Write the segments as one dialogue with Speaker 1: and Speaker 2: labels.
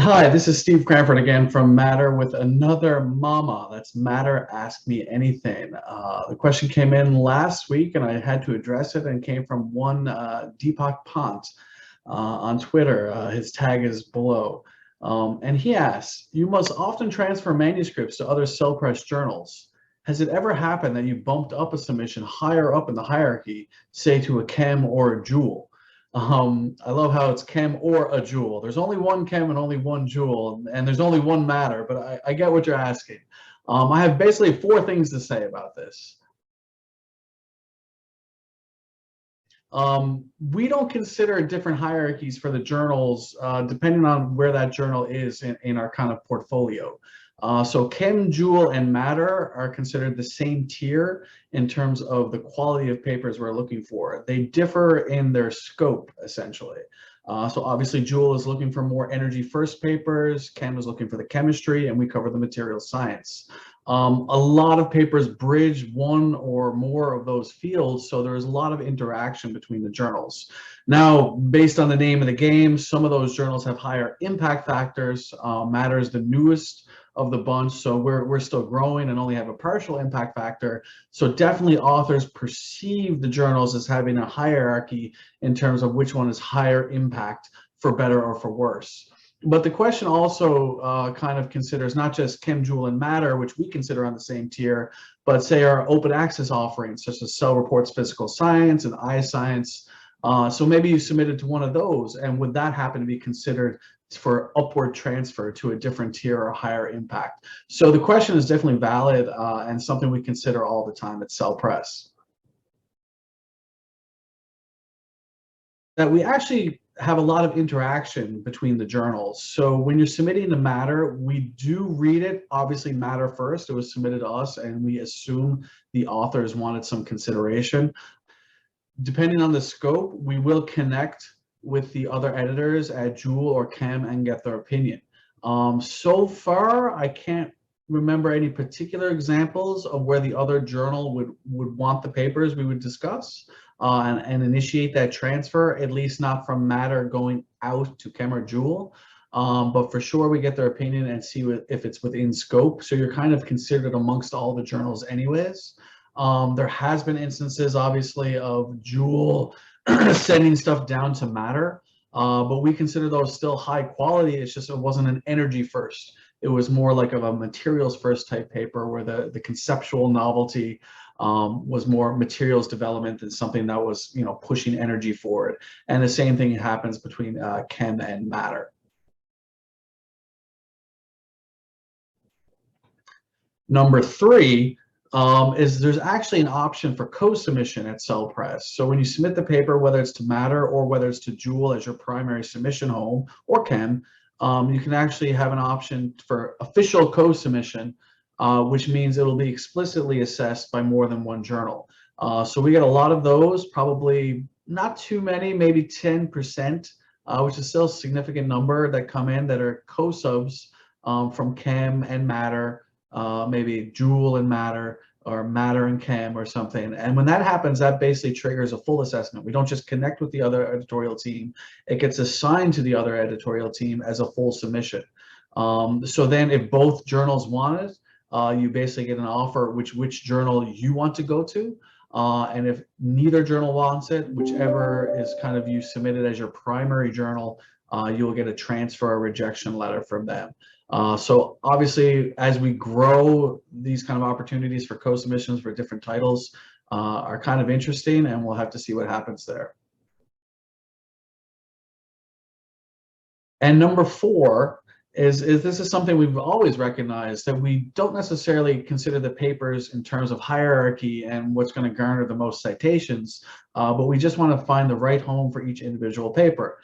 Speaker 1: Hi, this is Steve Cranford again from Matter with another mama. That's Matter Ask Me Anything. The question came in last week and I had to address it, and came from one Deepak PANT on Twitter. His tag is below. And he asks, you must often transfer manuscripts to other cell press journals. Has it ever happened that you bumped up a submission higher up in the hierarchy, say to a Chem or a Joule? I love how it's Chem or a Joule. There's only one Chem and only one Joule, and there's only one Matter, but I get what you're asking. I have basically four things to say about this. We don't consider different hierarchies for the journals depending on where that journal is in our kind of portfolio. So Chem, Joule, and Matter are considered the same tier in terms of the quality of papers we're looking for. They differ in their scope, essentially. So obviously Joule is looking for more energy first papers, Chem is looking for the chemistry, and we cover the material science. A lot of papers bridge one or more of those fields, so there's a lot of interaction between the journals. Now, based on the name of the game, some of those journals have higher impact factors. Matter is the newest of the bunch, so we're still growing and only have a partial impact factor. So definitely authors perceive the journals as having a hierarchy in terms of which one is higher impact, for better or for worse. But the question also kind of considers not just Chem, Joule, and Matter, which we consider on the same tier, but say our open access offerings, such as Cell Reports Physical Science and iScience. So maybe you submitted to one of those, and would that happen to be considered for upward transfer to a different tier or higher impact? So the question is definitely valid and something we consider all the time at Cell Press. That we actually have a lot of interaction between the journals. So when you're submitting the Matter, we do read it, obviously Matter first. It was submitted to us, and we assume the authors wanted some consideration. Depending on the scope, we will connect with the other editors at Joule or Chem and get their opinion. So far, I can't remember any particular examples of where the other journal would want the papers we would discuss and initiate that transfer, at least not from Matter going out to Chem or Joule. But for sure, we get their opinion and see if it's within scope. So you're kind of considered amongst all the journals anyways. There has been instances, obviously, of Joule sending stuff down to Matter, but we consider those still high quality. It's just it wasn't an energy first. It was more like of a materials first type paper, where the conceptual novelty was more materials development than something that was, you know, pushing energy forward. And the same thing happens between Chem and Matter. Number three, is there's actually an option for co-submission at Cell Press. So when you submit the paper, whether it's to Matter or whether it's to Joule as your primary submission home, or Chem, you can actually have an option for official co-submission, which means it'll be explicitly assessed by more than one journal. So we get a lot of those, probably not too many, maybe 10%, which is still a significant number that come in that are co-subs from Chem and Matter, maybe Joule and Matter, or Matter and Chem or something. And when that happens, that basically triggers a full assessment. We don't just connect with the other editorial team, it gets assigned to the other editorial team as a full submission. So then if both journals want it, you basically get an offer which journal you want to go to. And if neither journal wants it, whichever is kind of you submitted as your primary journal, you'll get a transfer or rejection letter from them. So obviously, as we grow, these kind of opportunities for co-submissions for different titles are kind of interesting, and we'll have to see what happens there. And number four is this is something we've always recognized, that we don't necessarily consider the papers in terms of hierarchy and what's going to garner the most citations, but we just want to find the right home for each individual paper.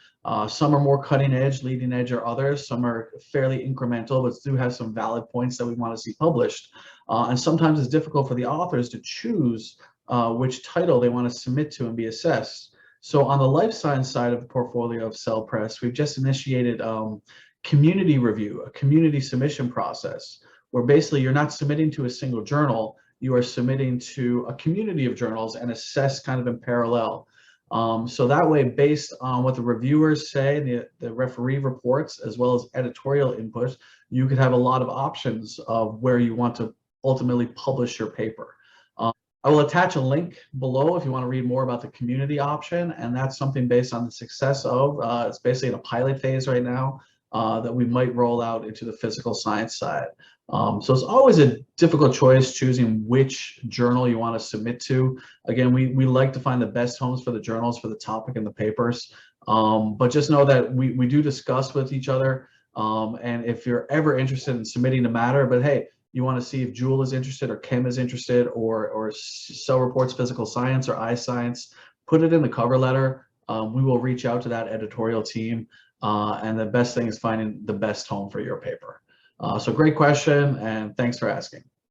Speaker 1: Some are more cutting edge, leading edge, or others. Some are fairly incremental, but do have some valid points that we want to see published. And sometimes it's difficult for the authors to choose which title they want to submit to and be assessed. So on the life science side of the portfolio of Cell Press, we've just initiated community review, a community submission process, where basically you're not submitting to a single journal, you are submitting to a community of journals and assessed kind of in parallel. So that way, based on what the reviewers say, the referee reports, as well as editorial input, you could have a lot of options of where you want to ultimately publish your paper. I will attach a link below if you want to read more about the community option, and that's something based on the success of, it's basically in a pilot phase right now, that we might roll out into the physical science side. So it's always a difficult choice choosing which journal you want to submit to. Again, we like to find the best homes for the journals for the topic and the papers, but just know that we do discuss with each other, and if you're ever interested in submitting to Matter, but hey, you want to see if Joule is interested or Chem is interested or Cell Reports Physical Science or iScience, put it in the cover letter. We will reach out to that editorial team, and the best thing is finding the best home for your paper. So great question, and thanks for asking.